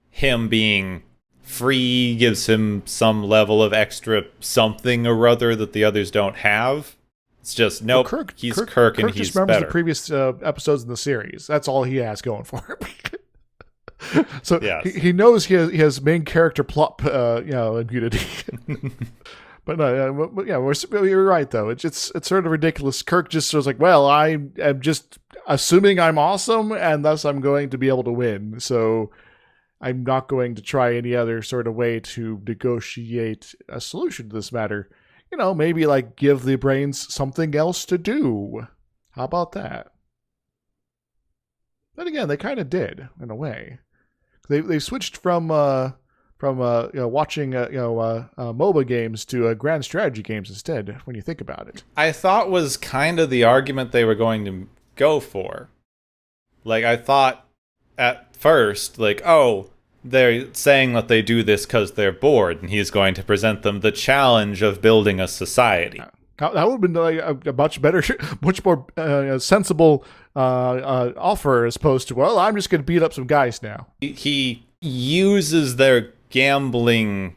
him being free gives him some level of extra something or other that the others don't have. It's just, nope, he's Kirk and he's better. Kirk just remembers the previous episodes in the series. That's all he has going for him. So yes. he knows he has main character plot, immunity. But no, you're right though. It's sort of ridiculous. Kirk just was like, well, I am just assuming I'm awesome, and thus I'm going to be able to win. So I'm not going to try any other sort of way to negotiate a solution to this matter. Maybe give the brains something else to do. How about that? Then again, they kind of did in a way. They switched from watching MOBA games to grand strategy games instead. When you think about it, I thought was kind of the argument they were going to go for. I thought at first, they're saying that they do this because they're bored, and he's going to present them the challenge of building a society. That would have been like a much better, much more sensible offer as opposed to, well, I'm just going to beat up some guys now. He uses their gambling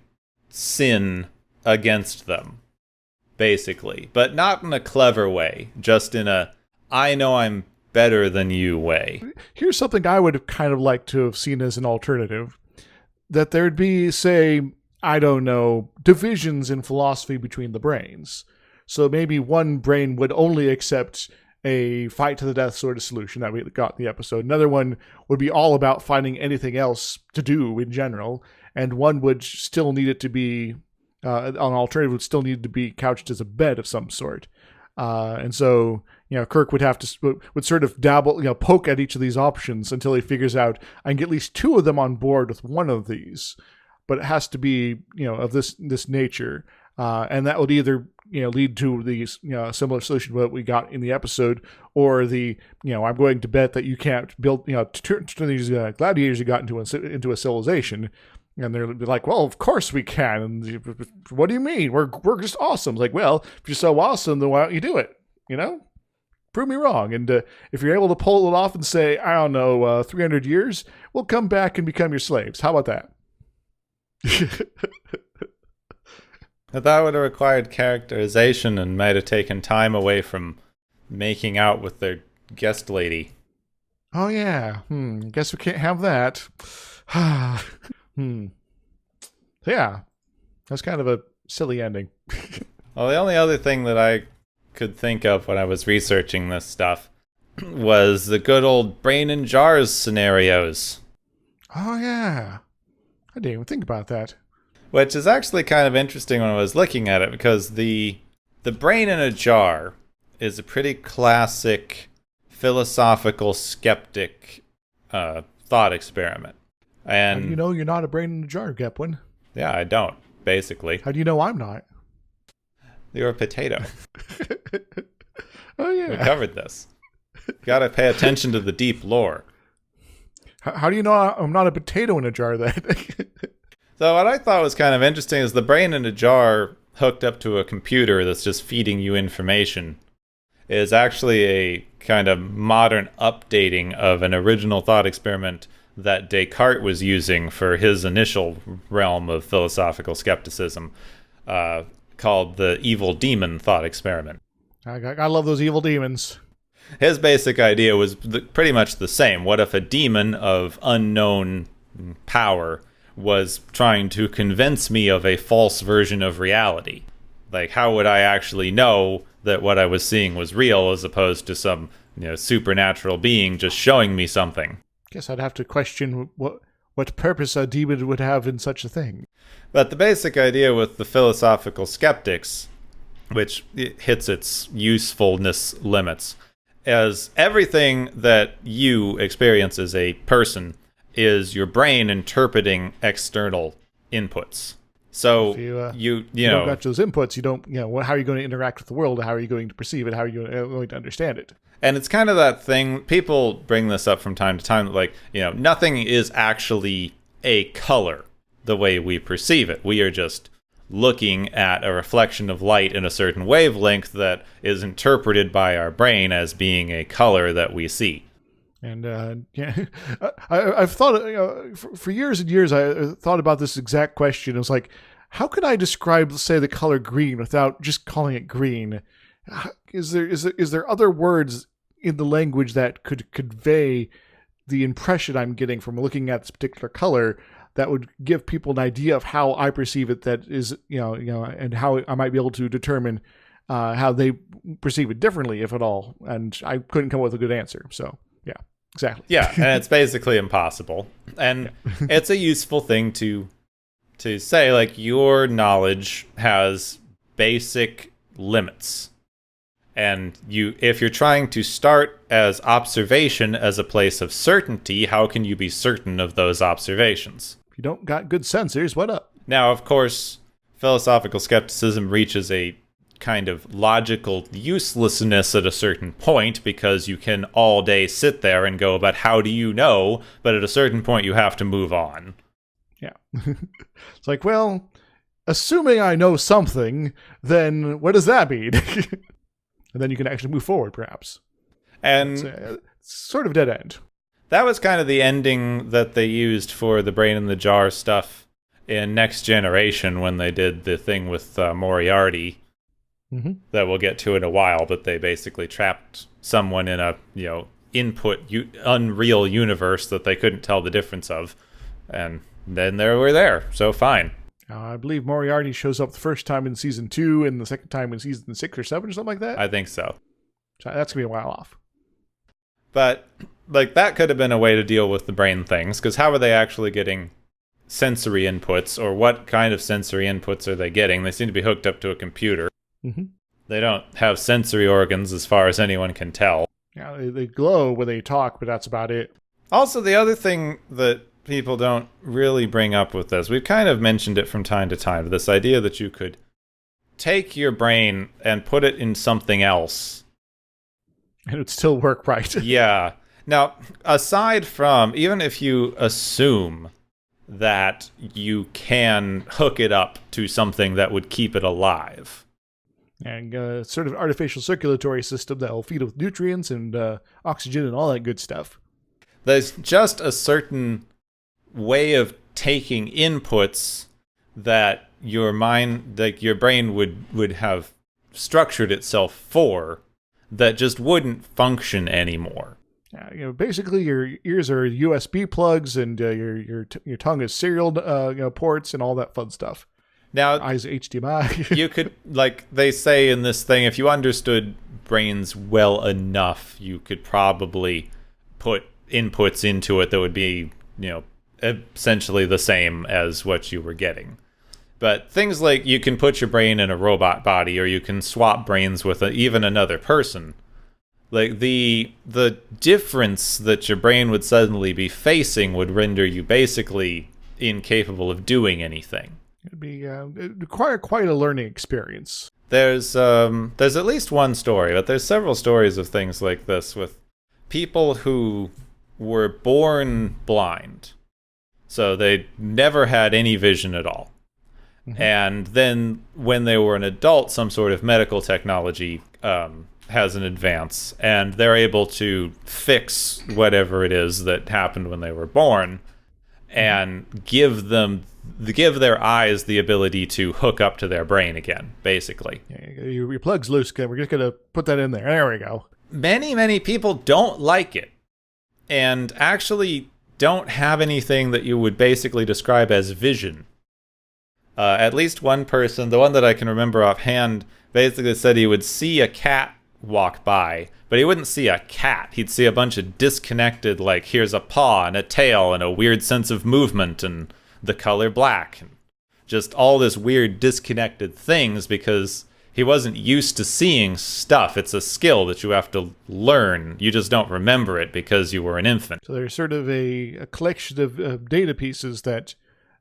sin against them, basically, but not in a clever way, just in a I know I'm better than you way. Here's something I would have kind of liked to have seen as an alternative. That there'd be, say, I don't know, divisions in philosophy between the brains. So maybe one brain would only accept a fight to the death sort of solution that we got in the episode. Another one would be all about finding anything else to do in general. And one would still need it to be, an alternative would still need to be couched as a bet of some sort. And so, Kirk would have to, would sort of dabble, poke at each of these options until he figures out, I can get at least two of them on board with one of these. But it has to be, of this nature. And that would either, lead to the, similar solution to what we got in the episode, or the, I'm going to bet that you can't build, turn these gladiators you got into a civilization. And they're like, well, of course we can. And what do you mean? We're just awesome. It's like, well, if you're so awesome, then why don't you do it? Prove me wrong. And if you're able to pull it off and say, I don't know, 300 years, we'll come back and become your slaves. How about that? That would have required characterization and might have taken time away from making out with their guest lady. Oh, yeah. Guess we can't have that. Yeah. That's kind of a silly ending. Well, the only other thing that I could think of when I was researching this stuff was the good old brain in jars scenarios. Oh, yeah. I didn't even think about that. Which is actually kind of interesting when I was looking at it, because the brain in a jar is a pretty classic philosophical skeptic thought experiment. And how do you know you're not a brain in a jar, Gepwin? Yeah, I don't, basically. How do you know I'm not? You're a potato. Oh, yeah. We covered this. Gotta pay attention to the deep lore. How do you know I'm not a potato in a jar, then? So what I thought was kind of interesting is the brain in a jar hooked up to a computer that's just feeding you information is actually a kind of modern updating of an original thought experiment that Descartes was using for his initial realm of philosophical skepticism, called the evil demon thought experiment. I love those evil demons. His basic idea was pretty much the same. What if a demon of unknown power was trying to convince me of a false version of reality? Like, how would I actually know that what I was seeing was real as opposed to some, supernatural being just showing me something? Guess I'd have to question what purpose a demon would have in such a thing. But the basic idea with the philosophical skeptics, which hits its usefulness limits, is everything that you experience as a person is your brain interpreting external inputs. So if you don't got those inputs, you don't, how are you going to interact with the world? How are you going to perceive it? How are you going to understand it? And it's kind of that thing, people bring this up from time to time, like, nothing is actually a color the way we perceive it. We are just looking at a reflection of light in a certain wavelength that is interpreted by our brain as being a color that we see. And I've thought, for years and years, I thought about this exact question. It was like, how could I describe, say, the color green without just calling it green? Is there other words in the language that could convey the impression I'm getting from looking at this particular color that would give people an idea of how I perceive it? That is, and how I might be able to determine how they perceive it differently, if at all. And I couldn't come up with a good answer. So. Yeah, exactly. Yeah, and it's basically impossible. And it's a useful thing to say, like, your knowledge has basic limits. And if you're trying to start as observation as a place of certainty, how can you be certain of those observations? If you don't got good sensors, what up? Now, of course, philosophical skepticism reaches a kind of logical uselessness at a certain point, because you can all day sit there and go, but how do you know? But at a certain point you have to move on. It's like, well, assuming I know something, then what does that mean? And then you can actually move forward, perhaps. And It's sort of dead end. that was kind of the ending that they used for the Brain in the Jar stuff in Next Generation when they did the thing with Moriarty that we'll get to in a while, but they basically trapped someone in a, unreal universe that they couldn't tell the difference of. And then they were there, so fine. I believe Moriarty shows up the first time in season 2 and the second time in season 6 or 7 or something like that. I think so. So that's going to be a while off. But, that could have been a way to deal with the brain things, because how are they actually getting sensory inputs, or what kind of sensory inputs are they getting? They seem to be hooked up to a computer. They don't have sensory organs as far as anyone can tell. Yeah, they glow when they talk, but that's about it. Also, the other thing that people don't really bring up with this, we've kind of mentioned it from time to time, this idea that you could take your brain and put it in something else. And it would still work right. Yeah. Now, aside from, even if you assume that you can hook it up to something that would keep it alive. And sort of artificial circulatory system that will feed it with nutrients and oxygen and all that good stuff. There's just a certain way of taking inputs that your mind, like your brain would have structured itself for, that just wouldn't function anymore. Basically, your ears are USB plugs, and your tongue is serial ports and all that fun stuff. Now, eyes HDMI. You could, like they say in this thing, if you understood brains well enough, you could probably put inputs into it that would be, essentially the same as what you were getting. But things like you can put your brain in a robot body, or you can swap brains with even another person. Like the difference that your brain would suddenly be facing would render you basically incapable of doing anything. It'd require quite a learning experience. There's at least one story, but there's several stories of things like this with people who were born blind. So they never had any vision at all. And then when they were an adult, some sort of medical technology has an advance, and they're able to fix whatever it is that happened when they were born, and give their eyes the ability to hook up to their brain again, basically. Yeah, your plug's loose. We're just going to put that in there. There we go. Many, many people don't like it, and actually don't have anything that you would basically describe as vision. At least one person, the one that I can remember offhand, basically said he would see a cat walk by, but he wouldn't see a cat. He'd see a bunch of disconnected, like, here's a paw and a tail and a weird sense of movement and the color black. And just all this weird disconnected things because he wasn't used to seeing stuff. It's a skill that you have to learn. You just don't remember it because you were an infant. So there's sort of a collection of data pieces that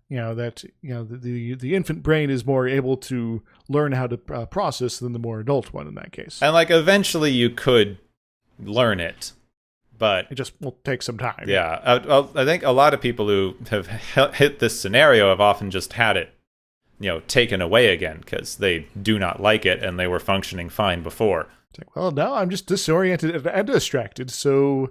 the infant brain is more able to learn how to process than the more adult one in that case. And eventually you could learn it, but it just will take some time. Yeah, I think a lot of people who have hit this scenario have often just had it, taken away again because they do not like it and they were functioning fine before. It's like, well, now I'm just disoriented and distracted, so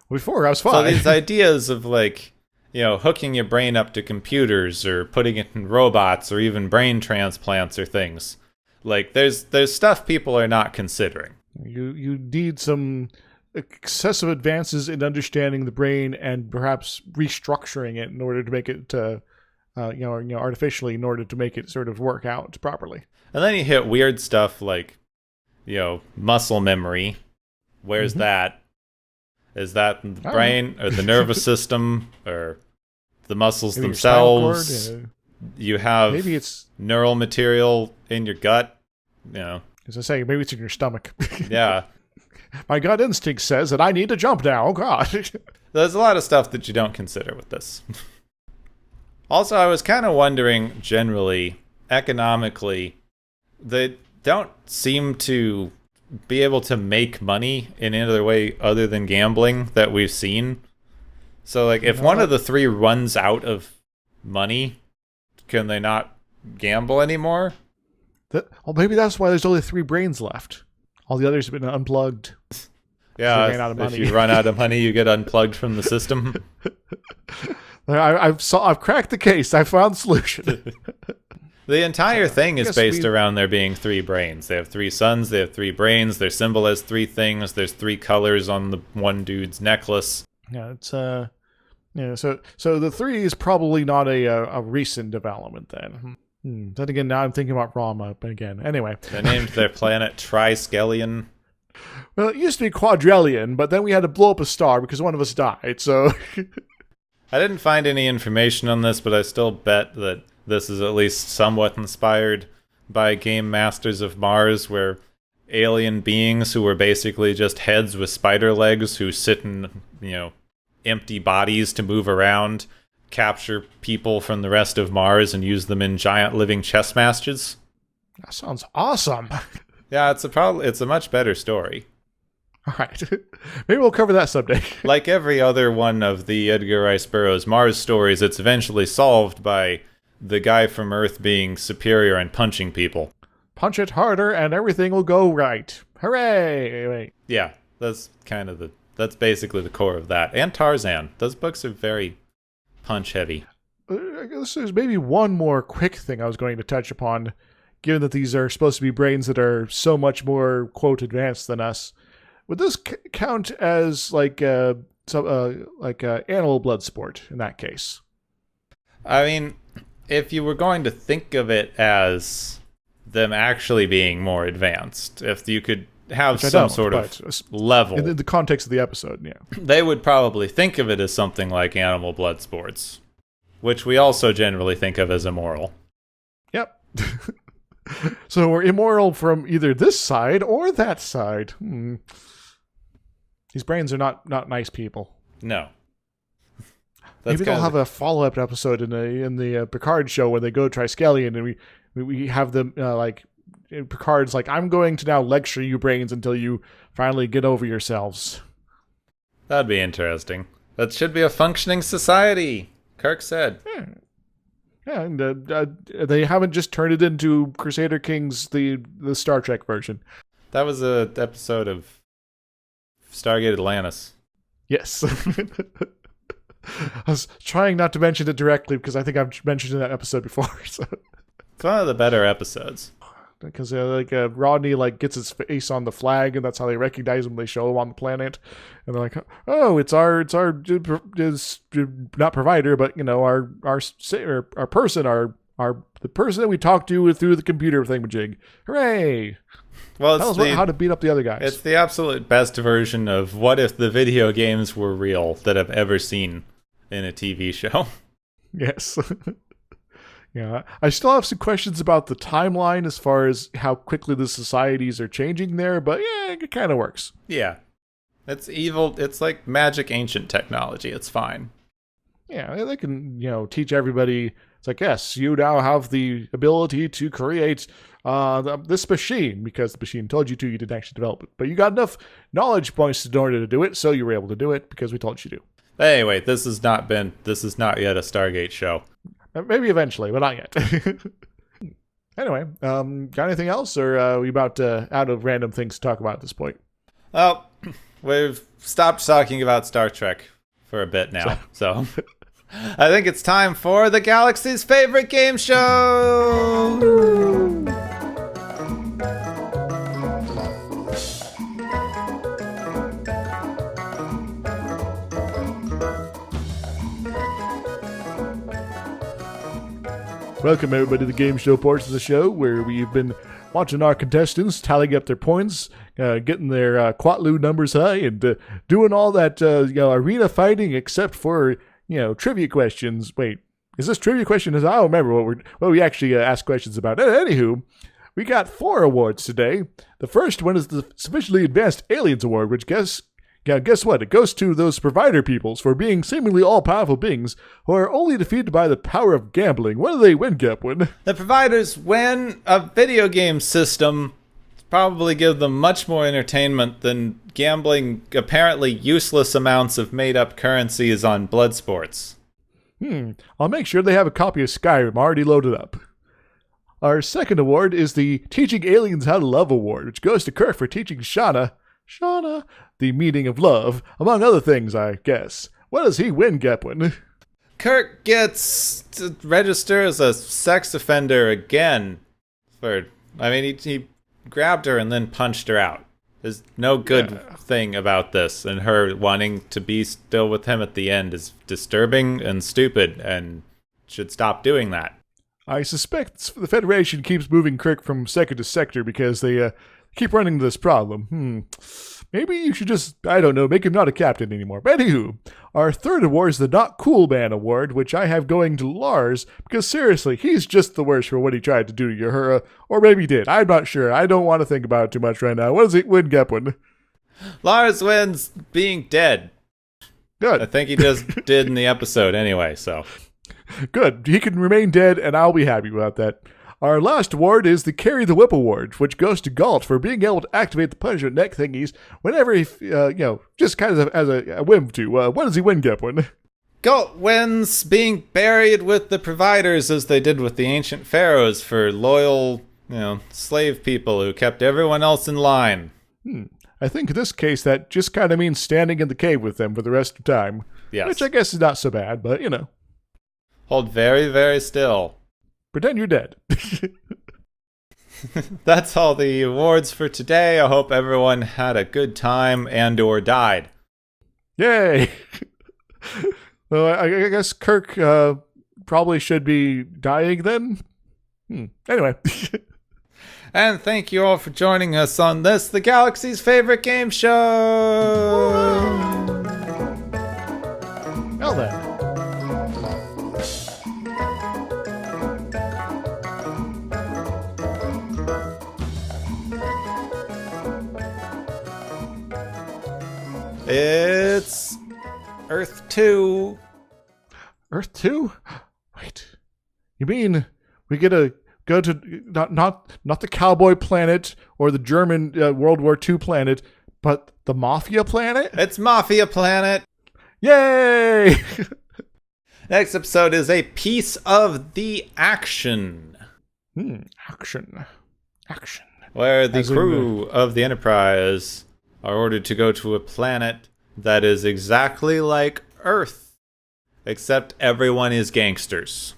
before I was fine. So these ideas of hooking your brain up to computers or putting it in robots or even brain transplants or things. There's stuff people are not considering. You need some excessive advances in understanding the brain and perhaps restructuring it in order to make it, artificially in order to make it sort of work out properly. And then you hit weird stuff like, muscle memory. Where's that? Is that the brain or the nervous system or the muscles maybe themselves? You have maybe it's neural material in your gut. As I say, maybe it's in your stomach. Yeah. My gut instinct says that I need to jump now. Oh, God. There's a lot of stuff that you don't consider with this. Also, I was kind of wondering, generally, economically, they don't seem to be able to make money in any other way other than gambling that we've seen. So, like, if one of the three runs out of money, can they not gamble anymore? Well, maybe that's why there's only 3 brains left. All the others have been unplugged. Yeah, if you run out of money, you get unplugged from the system. I've cracked the case. I found the solution. The entire thing is based around there being 3 brains. They have 3 suns, they have 3 brains, their symbol has 3 things, there's 3 colors on the one dude's necklace. Yeah, it's so the 3 is probably not a recent development then. Then again, now I'm thinking about Rama again. Anyway. They named their planet Triskelion. Well, it used to be Quadrillion, but then we had to blow up a star because one of us died, so... I didn't find any information on this, but I still bet that this is at least somewhat inspired by Gamesters of Mars, where alien beings who were basically just heads with spider legs who sit in, empty bodies to move around, capture people from the rest of Mars and use them in giant living chess matches. That sounds awesome. Yeah, it's a much better story. All right. Maybe we'll cover that someday. Like every other one of the Edgar Rice Burroughs Mars stories, it's eventually solved by the guy from Earth being superior and punching people. Punch it harder and everything will go right. Hooray! Yeah, that's basically the core of that. And Tarzan. Those books are very punch heavy. I guess there's maybe one more quick thing I was going to touch upon, given that these are supposed to be brains that are so much more, quote, advanced than us. Would this count as like animal blood sport in that case? I mean, if you were going to think of it as them actually being more advanced, if you could have some sort of level. In the context of the episode, yeah. They would probably think of it as something like animal blood sports, which we also generally think of as immoral. Yep. So we're immoral from either this side or that side. These brains are not nice people. No. Maybe they'll have a follow-up episode in the Picard show where they go Triskelion and we have them Picard's like, I'm going to now lecture you brains until you finally get over yourselves. That'd be interesting. That should be a functioning society, Kirk said. Yeah, and they haven't just turned it into Crusader Kings, the Star Trek version. That was an episode of Stargate Atlantis. Yes. I was trying not to mention it directly because I think I've mentioned it in that episode before. So. It's one of the better episodes. Because Rodney gets his face on the flag, and that's how they recognize him. They show him on the planet, and they're like, "Oh, it's our not provider, but our person, the person that we talked to through the computer thingamajig. Hooray!" Well, tell us how to beat up the other guys. It's the absolute best version of what if the video games were real that I've ever seen in a TV show. Yes. Yeah, I still have some questions about the timeline as far as how quickly the societies are changing there, but yeah, it kind of works. Yeah. It's evil. It's like magic ancient technology. It's fine. Yeah, they can, teach everybody. It's like, yes, you now have the ability to create this machine because the machine told you to. You didn't actually develop it. But you got enough knowledge points in order to do it, so you were able to do it because we told you to. Anyway, this is not yet a Stargate show. Maybe eventually, but not yet. Anyway, got anything else, or are we about out of random things to talk about at this point? Well, we've stopped talking about Star Trek for a bit now, so I think it's time for the Galaxy's favorite game show! Welcome everybody to the game show portion of the show where we've been watching our contestants tallying up their points, getting their Quatlu numbers high, and doing all that arena fighting except for trivia questions. Wait, is this trivia questions? I don't remember what we actually asked questions about. Anywho, we got 4 awards today. The first one is the Sufficiently Advanced Aliens Award, which guess what? It goes to those provider peoples for being seemingly all-powerful beings who are only defeated by the power of gambling. What do they win, Gapwin? The providers win a video game system probably give them much more entertainment than gambling apparently useless amounts of made-up currencies on blood sports. I'll make sure they have a copy of Skyrim already loaded up. Our second award is the Teaching Aliens How to Love Award, which goes to Kirk for teaching Shauna, the meaning of love, among other things, I guess. What does he win, Gepwin? Kirk gets to register as a sex offender again. He grabbed her and then punched her out. There's no good thing about this, and her wanting to be still with him at the end is disturbing and stupid, and should stop doing that. I suspect the Federation keeps moving Kirk from sector to sector because they keep running into this problem. Maybe you should just, I don't know, make him not a captain anymore. But anywho, our third award is the Not Cool Man Award, which I have going to Lars, because seriously, he's just the worst for what he tried to do to Uhura, or maybe did. I'm not sure. I don't want to think about it too much right now. What does he win, Gepwin? Lars wins being dead. Good. I think he just did in the episode anyway, so. Good. He can remain dead, and I'll be happy about that. Our last award is the Carry the Whip Award, which goes to Galt for being able to activate the punishment neck thingies whenever he, just kind of as a whim to. What does he win, Gepwin? Galt wins being buried with the providers as they did with the ancient pharaohs for loyal, slave people who kept everyone else in line. I think in this case that just kind of means standing in the cave with them for the rest of the time. Yes. Which I guess is not so bad, but, Hold very, very still. Pretend you're dead. That's all the awards for today. I hope everyone had a good time and or died. Yay! Well, I guess Kirk probably should be dying then. Anyway. And thank you all for joining us on this, the Galaxy's favorite game show! Well then. It's Earth 2. Earth 2? Wait. You mean we get to go to not the cowboy planet or the German World War II planet, but the Mafia planet? It's Mafia Planet. Yay! Next episode is a piece of the action. Action. Where the crew of the Enterprise are ordered to go to a planet that is exactly like Earth, except everyone is gangsters.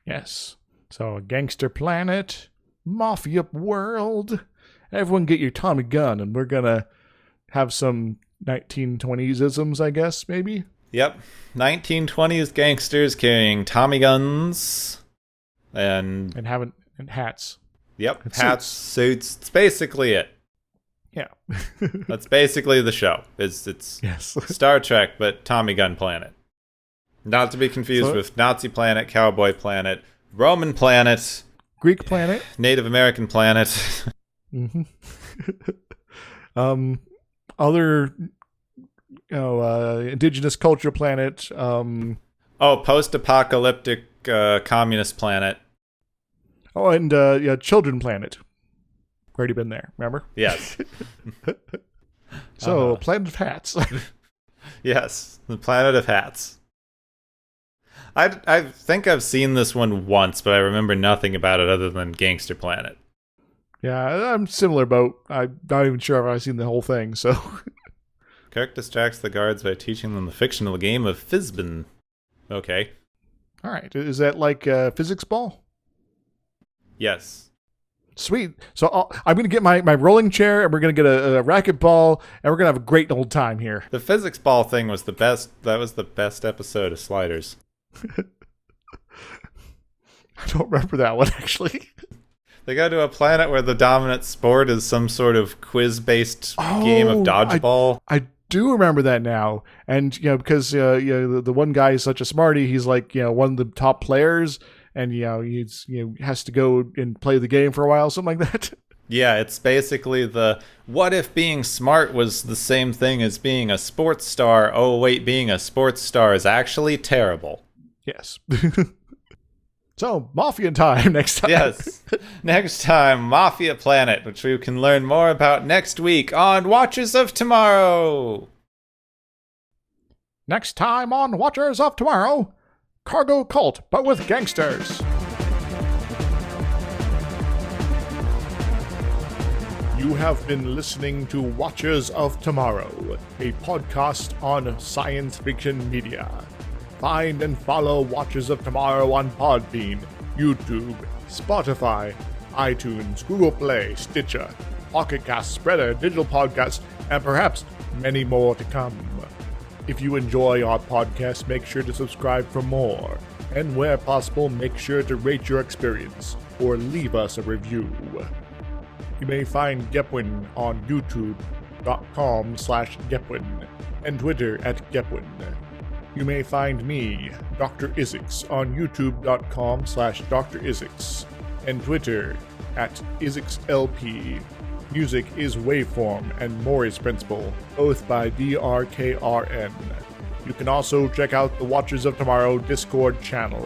Yes. So a gangster planet, mafia world. Everyone get your Tommy gun, and we're gonna have some 1920s-isms, I guess, maybe? Yep. 1920s gangsters carrying Tommy guns and hats. Yep. And hats, suits. It's basically it. Yeah. That's basically the show. It's yes. Star Trek, but Tommy Gun Planet. Not to be confused with Nazi Planet, Cowboy Planet, Roman Planet, Greek planet, Native American Planet. Mm-hmm. Other, indigenous culture planet. Post-apocalyptic communist planet. Oh, and children planet. Already been there, remember? Yes. So, Planet of Hats. Yes, the Planet of Hats. I think I've seen this one once, but I remember nothing about it other than Gangster Planet. Yeah, I'm similar boat. I'm not even sure if I've seen the whole thing, so... Kirk distracts the guards by teaching them the fictional game of Fizbin. Okay. Alright, is that like physics ball? Yes. Sweet. So I'm going to get my rolling chair, and we're going to get a racquetball, and we're going to have a great old time here. The physics ball thing was the best. That was the best episode of Sliders. I don't remember that one, actually. They go to a planet where the dominant sport is some sort of quiz-based game of dodgeball. I do remember that now. And, because the one guy is such a smarty, he's like, one of the top players, and he's has to go and play the game for a while, something like that. Yeah, it's basically the what if being smart was the same thing as being a sports star? Oh wait, being a sports star is actually terrible. Yes. So, Mafia time next time. Yes. Next time, Mafia Planet, which we can learn more about next week on Watchers of Tomorrow. Next time on Watchers of Tomorrow, Cargo Cult, but with gangsters. You have been listening to Watchers of Tomorrow, a podcast on science fiction media. Find and follow Watchers of Tomorrow on Podbean, YouTube, Spotify, iTunes, Google Play, Stitcher, Pocket Cast, Spreader, Digital Podcast, and perhaps many more to come. If you enjoy our podcast, make sure to subscribe for more. And where possible, make sure to rate your experience or leave us a review. You may find Gepwin on youtube.com/Gepwin and Twitter @Gepwin. You may find me, Dr. Isix, on youtube.com/Dr. Isix and Twitter @IsixLP. Music is Waveform and Mori's Principle, both by DRKRN. You can also check out the Watchers of Tomorrow Discord channel.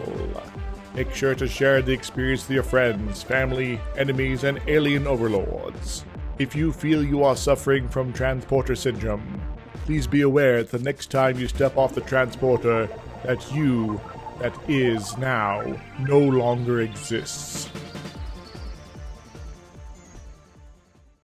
Make sure to share the experience with your friends, family, enemies, and alien overlords. If you feel you are suffering from transporter syndrome, please be aware that the next time you step off the transporter, that you, that is now, no longer exists.